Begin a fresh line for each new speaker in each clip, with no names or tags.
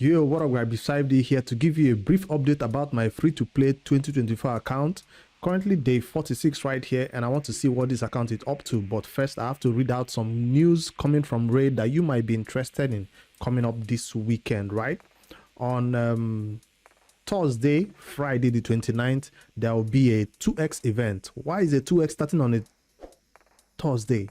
Yo, what up guys, beside here to give you a brief update about my free-to-play 2024 account. Currently day 46 right here, and I want to see what this account is up to. But first I have to read out some news coming from Raid that you might be interested in coming up this weekend, right? On Thursday, Friday the 29th, there will be a 2x event. Why is a 2x starting on a Thursday?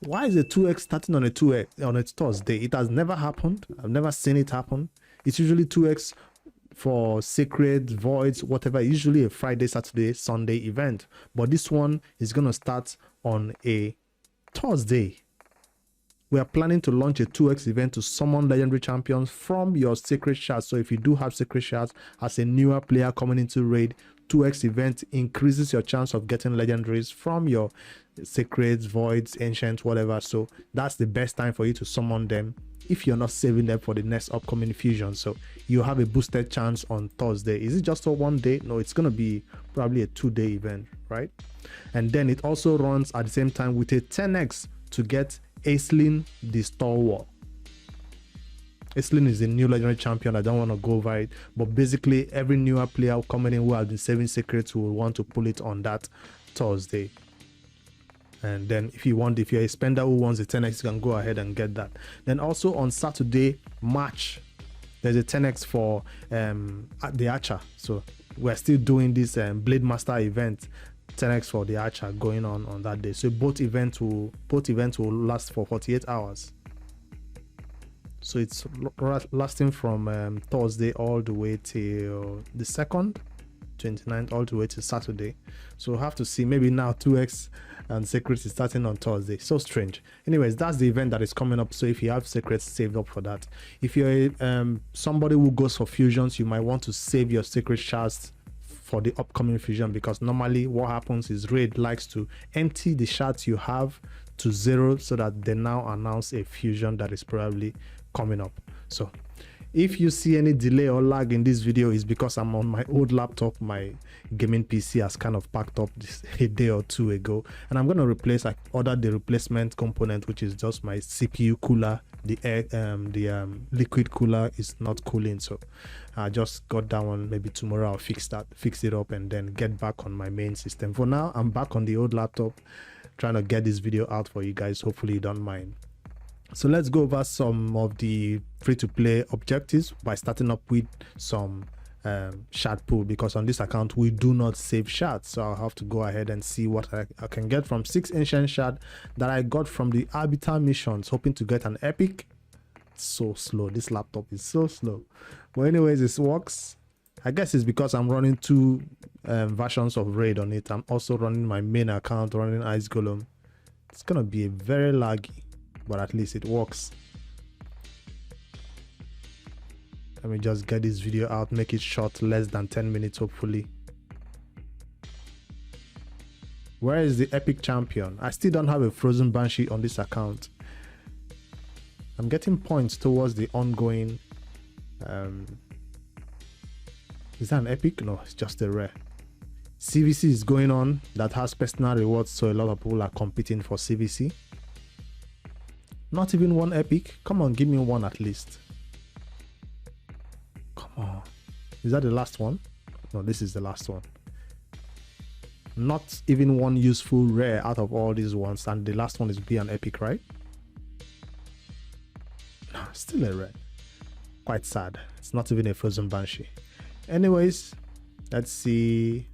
Why is a 2x starting on a 2x on a Thursday? It has never happened. I've never seen it happen. It's usually 2x for sacred voids, whatever. Usually a Friday, Saturday, Sunday event, but this one is gonna start on a Thursday. We are planning to launch a 2x event to summon legendary champions from your sacred shards. So if you do have sacred shards as a newer player coming into raid, 2x event increases your chance of getting legendaries from your sacreds, voids, ancients, whatever. So that's the best time for you to summon them if you're not saving them for the next upcoming fusion. So you have a boosted chance on Thursday. Is it just for one day? No, it's gonna be probably a 2-day event, right? And then it also runs at the same time with a 10x to get Aislinn the Stalwart. Aislinn is a new legendary champion. I don't want to go over it, but basically every newer player coming in who has been saving secrets will want to pull it on that Thursday. And then if you're a spender who wants a 10x, you can go ahead and get that. Then also on Saturday, March, there's a 10x for the Archer. So we're still doing this Blade Master event, 10x for the Archer going on that day. So both events will last for 48 hours. So it's lasting from Thursday all the way till the 2nd, 29th, all the way to Saturday. So we'll have to see. Maybe now 2x and secrets is starting on Thursday. So strange. Anyways, that's the event that is coming up. So if you have secrets, saved up for that. If you're somebody who goes for fusions, you might want to save your secret shards for the upcoming fusion, because normally what happens is Raid likes to empty the shards you have to 0 so that they now announce a fusion that is probably coming up. So if you see any delay or lag in this video, is because I'm on my old laptop. My gaming PC has kind of packed up this a day or two ago, and I'm going to replace. I ordered the replacement component, which is just my CPU cooler. The air liquid cooler is not cooling, so I just got that one. Maybe tomorrow I'll fix it up and then get back on my main system. For now, I'm back on the old laptop trying to get this video out for you guys. Hopefully you don't mind. So let's go over some of the free-to-play objectives by starting up with some shard pool, because on this account we do not save shards. So I'll have to go ahead and see what I can get from 6 ancient shard that I got from the arbiter missions, hoping to get an epic. It's so slow. This laptop is so slow, but anyways, it works. I guess it's because I'm running 2 versions of raid on it. I'm also running my main account, running Ice Golem. It's gonna be very laggy, but at least it works. Let me just get this video out, make it short, less than 10 minutes hopefully. Where is the epic champion? I still don't have a frozen banshee on this account. I'm getting points towards the ongoing is that an epic? No, it's just a rare. CVC is going on that has personal rewards, so a lot of people are competing for CVC. Not even one epic. Come on, give me one at least. Come on. Is that the last one? No, this is the last one. Not even one useful rare out of all these ones, and the last one is be an epic, right? No, still a rare. Quite sad. It's not even a frozen banshee. Anyways, let's see.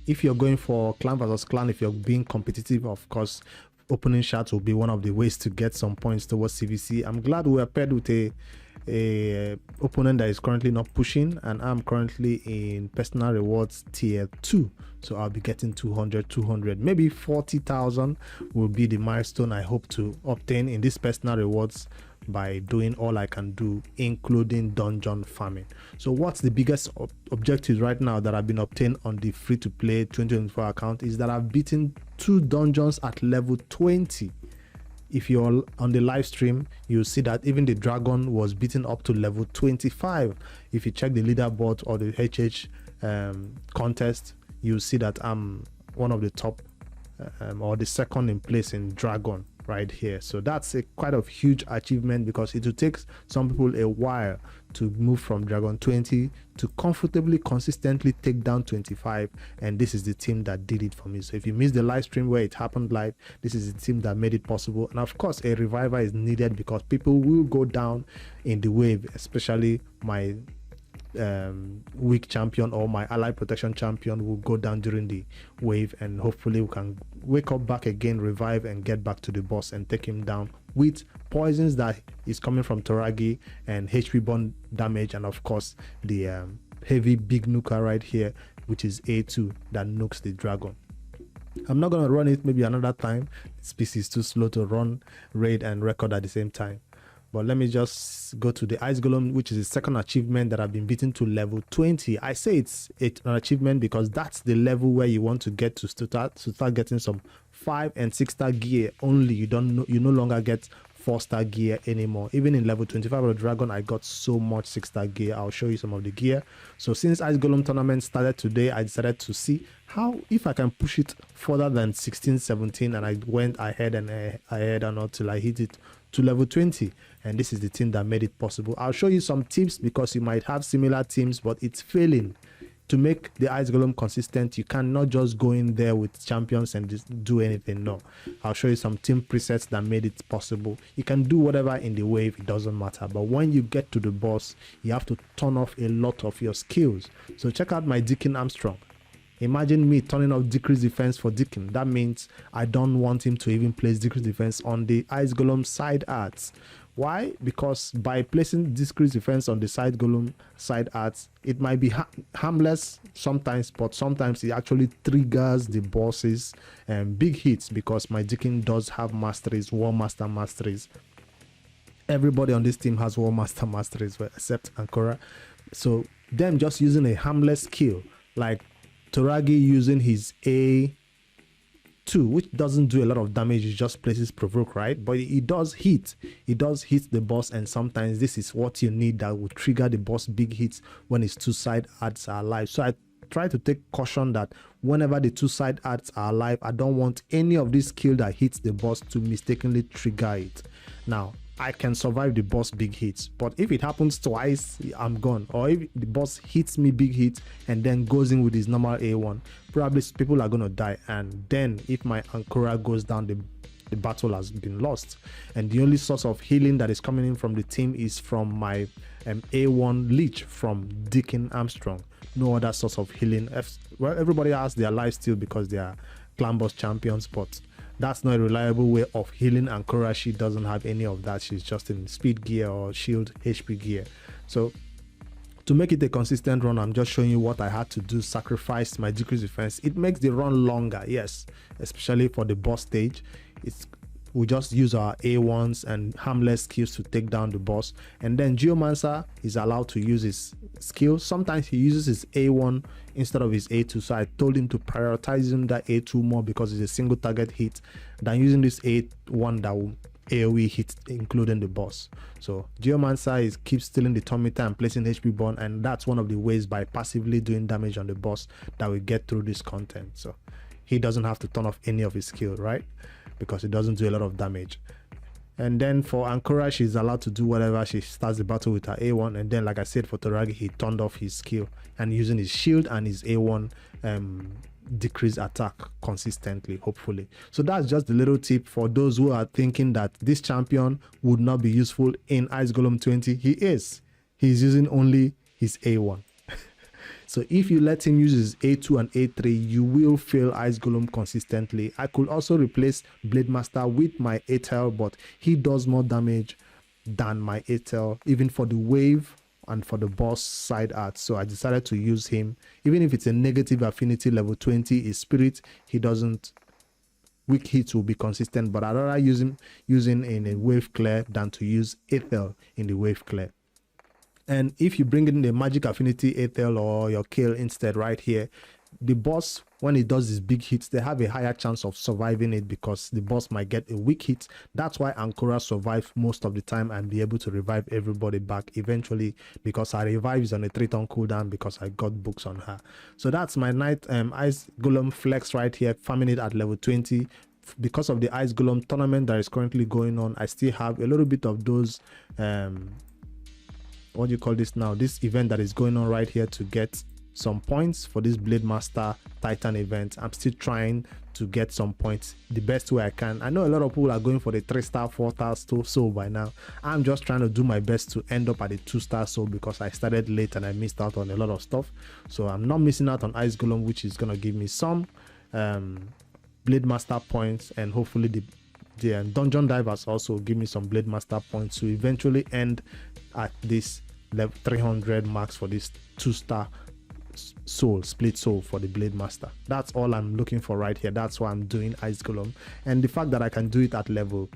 If you're going for clan versus clan, if you're being competitive, of course, opening shards will be one of the ways to get some points towards CVC. I'm glad we are paired with a opponent that is currently not pushing, and I'm currently in personal rewards tier 2, so I'll be getting 200, maybe 40,000 will be the milestone I hope to obtain in this personal rewards by doing all I can do, including dungeon farming. So what's the biggest objective right now that I've been obtained on the free-to-play 2024 account is that I've beaten 2 dungeons at level 20. If you're on the live stream, you'll see that even the dragon was beaten up to level 25. If you check the leaderboard or the HH contest, you'll see that I'm one of the top or the second in place in dragon right here. So that's a quite of huge achievement, because it will take some people a while to move from Dragon 20 to comfortably consistently take down 25, and this is the team that did it for me. So if you missed the live stream where it happened live, this is the team that made it possible. And of course, a reviver is needed because people will go down in the wave, especially my weak champion or my ally protection champion will go down during the wave, and hopefully we can wake up back again, revive, and get back to the boss and take him down with poisons that is coming from Toragi and HP burn damage, and of course the heavy big nuker right here, which is A2 that nukes the dragon. I'm not gonna run it maybe another time. This PC is too slow to run raid and record at the same time. But let me just go to the Ice Golem, which is the second achievement that I've been beaten to level 20. I say it's an achievement because that's the level where you want to get to start getting some 5 and 6 star gear only. You no longer get 4-star gear anymore. Even in level 25 of the dragon, I got so much 6-star gear. I'll show you some of the gear. So since Ice Golem tournament started today, I decided to see how if I can push it further than 16, 17, and I went ahead and until I hit it to level 20, and this is the team that made it possible. I'll show you some tips because you might have similar teams, but it's failing. To make the Ice Golem consistent, you cannot just go in there with champions and just do anything. No, I'll show you some team presets that made it possible. You can do whatever in the wave, it doesn't matter, but when you get to the boss, you have to turn off a lot of your skills. So check out my Deacon Armstrong. Imagine me turning off decrease defense for Deacon. That means I don't want him to even place decrease defense on the Ice Golem side arts. Why? Because by placing decrease defense on the side Golem side arts, it might be harmless sometimes, but sometimes it actually triggers the bosses and big hits, because my Deacon does have masteries, War Master masteries. Everybody on this team has War Master masteries except Ankora. So them just using a harmless skill like Toragi using his A2, which doesn't do a lot of damage, it just places provoke, right? But it does hit. It does hit the boss, and sometimes this is what you need that will trigger the boss big hits when his 2 side arts are alive. So I try to take caution that whenever the 2 side arts are alive, I don't want any of this skill that hits the boss to mistakenly trigger it. Now, I can survive the boss big hits, but if it happens twice, I'm gone. Or if the boss hits me big hits and then goes in with his normal A1, probably people are gonna die, and then if my Ankora goes down, the battle has been lost. And the only source of healing that is coming in from the team is from my A1 leech from Deacon Armstrong. No other source of healing. Well, everybody has their life still because they are clan boss champions, but that's not a reliable way of healing. Ankora, she doesn't have any of that. She's just in speed gear or shield HP gear. So to make it a consistent run, I'm just showing you what I had to do. Sacrifice my decrease defense. It makes the run longer, yes, especially for the boss stage. We just use our A1s and harmless skills to take down the boss, and then Geomancer is allowed to use his skills. Sometimes he uses his A1 instead of his A2, so I told him to prioritize him that A2 more because it's a single target hit than using this A1 that will AoE hit including the boss. So Geomancer keeps stealing the turn meter and placing HP burn, and that's one of the ways by passively doing damage on the boss that we get through this content. So he doesn't have to turn off any of his skill, right? Because it doesn't do a lot of damage. And then for Ankora, she's allowed to do whatever. She starts the battle with her A1, and then like I said for Toragi, he turned off his skill and using his shield and his A1 decrease attack consistently, hopefully. So that's just the little tip for those who are thinking that this champion would not be useful in Ice Golem 20. He is. He's using only his A1. So if you let him use his A2 and A3, you will fail Ice Golem consistently. I could also replace Blade Master with my ATEL, but he does more damage than my ATEL, even for the wave and for the boss side art. So I decided to use him. Even if it's a negative affinity level 20 is spirit, he doesn't, weak hits will be consistent, but I'd rather use him using in a wave clear than to use ATEL in the wave clear. And if you bring in the magic affinity ATEL or your kill instead right here, the boss, when it does these big hits, they have a higher chance of surviving it because the boss might get a weak hit. That's why Ankora survives most of the time and be able to revive everybody back eventually, because her revive is on a 3-turn cooldown because I got books on her. So that's my night Ice Golem flex right here, farming it at level 20. because of the Ice Golem tournament that is currently going on, I still have a little bit of those what do you call this now, this event that is going on right here to get some points for this Blade Master Titan event. I'm still trying to get some points the best way I can. I know a lot of people are going for the 3-star 4-star soul by now. I'm just trying to do my best to end up at the 2-star soul because I started late and I missed out on a lot of stuff. So I'm not missing out on Ice Golem, which is gonna give me some Blade Master points, and hopefully the Dungeon Divers also give me some Blade Master points to eventually end at this level 300 marks for this 2-star soul, split soul for the Blade Master. That's all I'm looking for right here. That's why I'm doing Ice Golem, and the fact that I can do it at level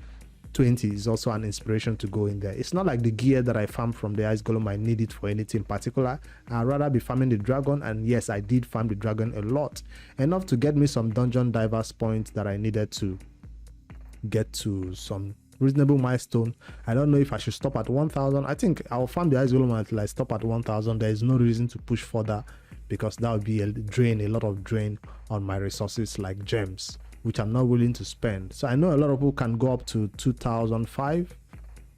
20 is also an inspiration to go in there. It's not like the gear that I farmed from the Ice Golem I need it for anything particular. I'd rather be farming the dragon, and yes, I did farm the dragon a lot, enough to get me some Dungeon Divers points that I needed to get to some reasonable milestone. I don't know if I should stop at 1000. I think I'll farm the Ice Golem until I stop at 1000. There is no reason to push further because that would be a lot of drain on my resources like gems, which I'm not willing to spend. So I know a lot of people can go up to 2005,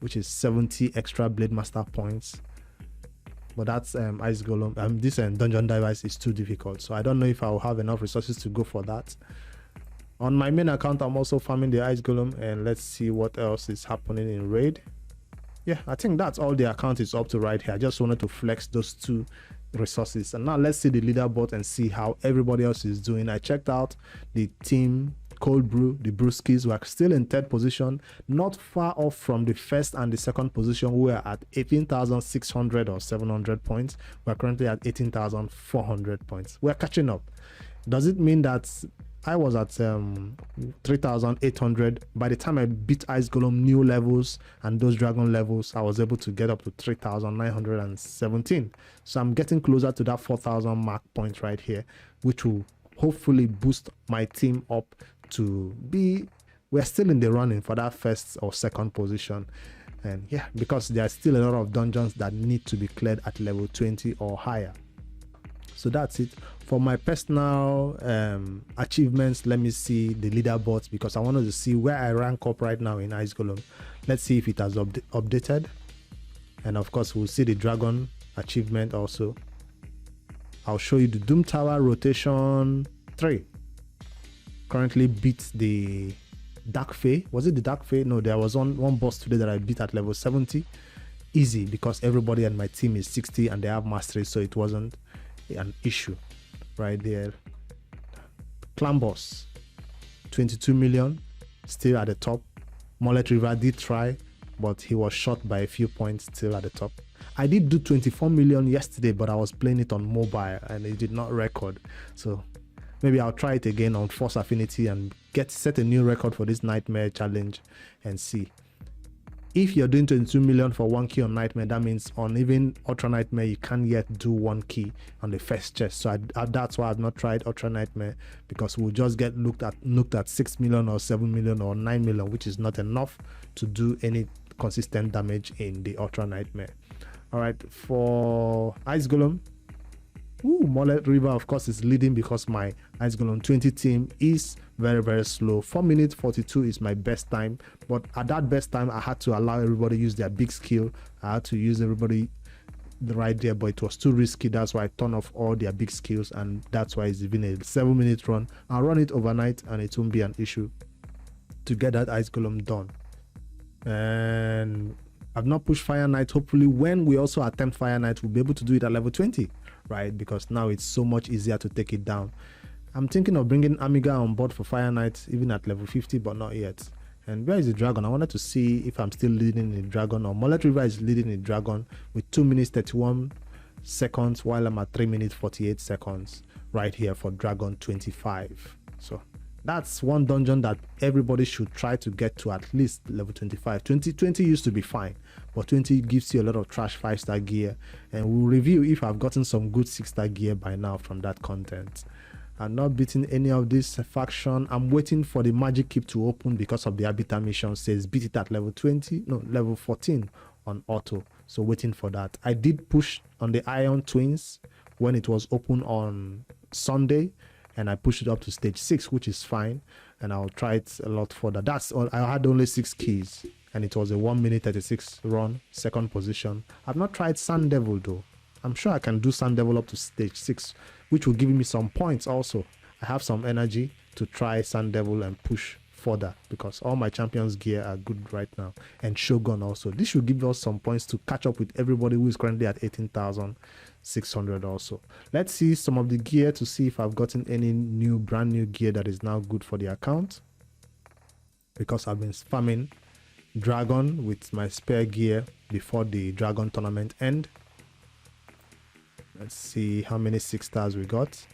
which is 70 extra Blade Master points, but that's Ice Golem. This Dungeon Divers is too difficult, so I don't know if I'll have enough resources to go for that. On my main account, I'm also farming the Ice Golem, and let's see what else is happening in raid. Yeah, I think that's all the account is up to right here. I just wanted to flex those two resources, and now let's see the leaderboard and see how everybody else is doing. I checked out the team Cold Brew, the Brewskis were still in 3rd position, not far off from the 1st and the 2nd position. We are at 18,600 or 700 points. We're currently at 18,400 points. We're catching up. Does it mean that I was at 3,800 by the time I beat Ice Golem new levels and those dragon levels? I was able to get up to 3,917. So I'm getting closer to that 4,000 mark point right here, which will hopefully boost my team up to be, we're still in the running for that 1st or 2nd position. And yeah, because there are still a lot of dungeons that need to be cleared at level 20 or higher. So that's it for my personal achievements. Let me see the leaderboards because I wanted to see where I rank up right now in Ice Golem. Let's see if it has updated, and of course we'll see the dragon achievement also. I'll show you the Doom Tower rotation 3 currently beat the Dark Fae. Was it the Dark Fae? No, there was one boss today that I beat at level 70 easy because everybody on my team is 60 and they have mastery, so it wasn't an issue right there. Clan boss 22 million, still at the top. Mullet River did try, but he was shot by a few points, still at the top. I did do 24 million yesterday, but I was playing it on mobile and it did not record, so maybe I'll try it again on Force Affinity and set a new record for this Nightmare challenge and see. If you're doing 22 million for 1 key on Nightmare, that means on even Ultra Nightmare you can't yet do 1 key on the first chest. So that's why I've not tried Ultra Nightmare, because we'll just get looked at 6 million or 7 million or 9 million, which is not enough to do any consistent damage in the Ultra Nightmare. All right, for Ice Golem, Mullet River of course is leading because my Ice Golem 20 team is very slow. 4 minutes 42 is my best time, but at that best time I had to allow everybody use their big skill. I had to use everybody right there, but it was too risky. That's why I turned off all their big skills, and that's why it's even a 7-minute run. I'll run it overnight and it won't be an issue to get that Ice Golem done. And I've not pushed Fire Knight. Hopefully when we also attempt Fire Knight, we'll be able to do it at level 20, right? Because now it's so much easier to take it down. I'm thinking of bringing Amiga on board for Fire Knight even at level 50, but not yet. And where is the dragon? I wanted to see if I'm still leading the dragon, or Mullet River is leading the dragon with 2 minutes 31 seconds, while I'm at 3 minutes 48 seconds right here for dragon 25. So that's one dungeon that everybody should try to get to at least level 25. 20 used to be fine, but 20 gives you a lot of trash 5-star gear, and we'll review if I've gotten some good 6-star gear by now from that content. I'm not beating any of this faction. I'm waiting for the magic keep to open because of the Habitat mission says beat it at level 20, no, level 14 on auto. So waiting for that. I did push on the Iron Twins when it was open on Sunday, and I pushed it up to stage 6, which is fine, and I'll try it a lot further. That's all. I had only 6 keys, and it was a 1 minute 36 run, second position. I've not tried Sun Devil though. I'm sure I can do Sun Devil up to stage 6, which will give me some points also. I have some energy to try Sun Devil and push further, because all my champions gear are good right now, and Shogun also. This should give us some points to catch up with everybody who is currently at 18,600 also. Let's see some of the gear to see if I've gotten any brand new gear that is now good for the account, because I've been farming Dragon with my spare gear before the Dragon tournament end. Let's see how many 6 stars we got.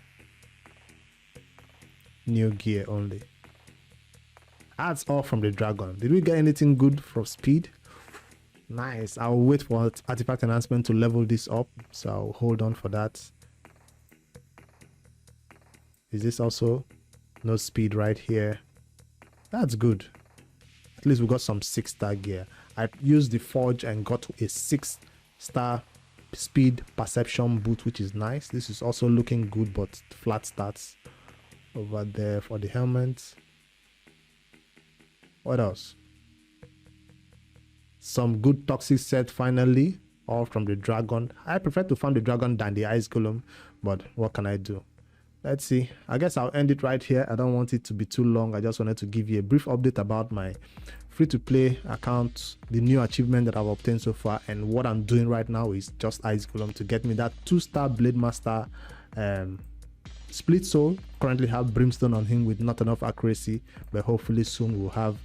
New gear only. That's all from the Dragon. Did we get anything good from speed? Nice. I'll wait for artifact enhancement to level this up, so I'll hold on for that. Is this also no speed right here? That's good. At least we got some 6-star gear. I used the forge and got a 6-star speed perception boot, which is nice. This is also looking good, but flat stats over there for the helmet. What else? Some good toxic set finally, all from the Dragon. I prefer to farm the Dragon than the Ice Golem, but what can I do? Let's see. I guess I'll end it right here. I don't want it to be too long. I just wanted to give you a brief update about my free-to-play account, the new achievement that I've obtained so far, and what I'm doing right now is just Ice Golem to get me that 2-star Blade Master split soul. Currently have Brimstone on him with not enough accuracy, but hopefully soon we'll have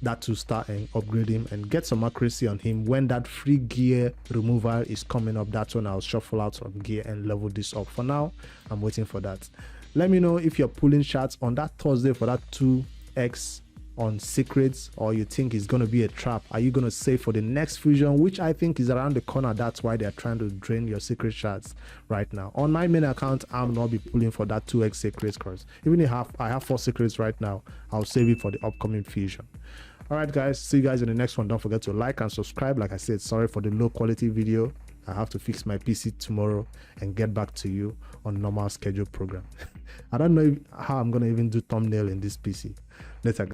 that 2-star and upgrade him and get some accuracy on him. When that free gear removal is coming up, that's when I'll shuffle out some gear and level this up. For now, I'm waiting for that. Let me know if you're pulling shots on that Thursday for that 2x on secrets, or you think it's going to be a trap. Are you going to save for the next fusion, which I think is around the corner? That's why they're trying to drain your secret shards right now. On my main account, I'm not be pulling for that 2x secrets course. Even if I have 4 secrets right now, I'll save it for the upcoming fusion. All right guys, see you guys in the next one. Don't forget to like and subscribe. Like I said, sorry for the low quality video. I have to fix my PC tomorrow and get back to you on normal schedule program. I don't know how I'm going to even do thumbnail in this PC. Later.